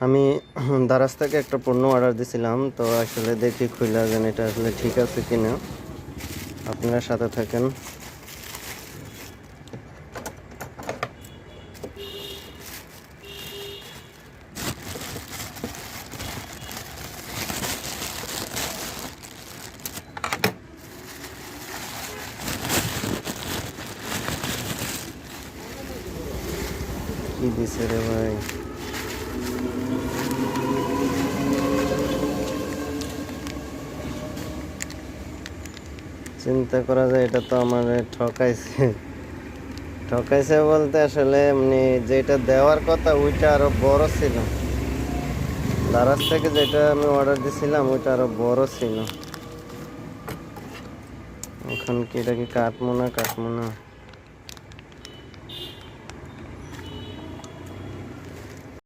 আমি দারাজ থেকে একটা পণ্য অর্ডার দিয়েছিলাম, তো আসলে দেখি খুলে যেন এটা আসলে ঠিক আছে কিনা। আপনারা সাথে থাকেন। কি দিছে রে ভাই? চিন্তা করা যায় এটা তো আমার ঠকাইছে। ঠকাইছে বলতে আসলে এমনি যেটা দেওয়ার কথা ওইটা আরো বড় ছিল। দারাজ থেকে যেটা আমি অর্ডার দিছিলাম ওইটা আরো বড় ছিল। এখন কি এটা কি কাটবো না?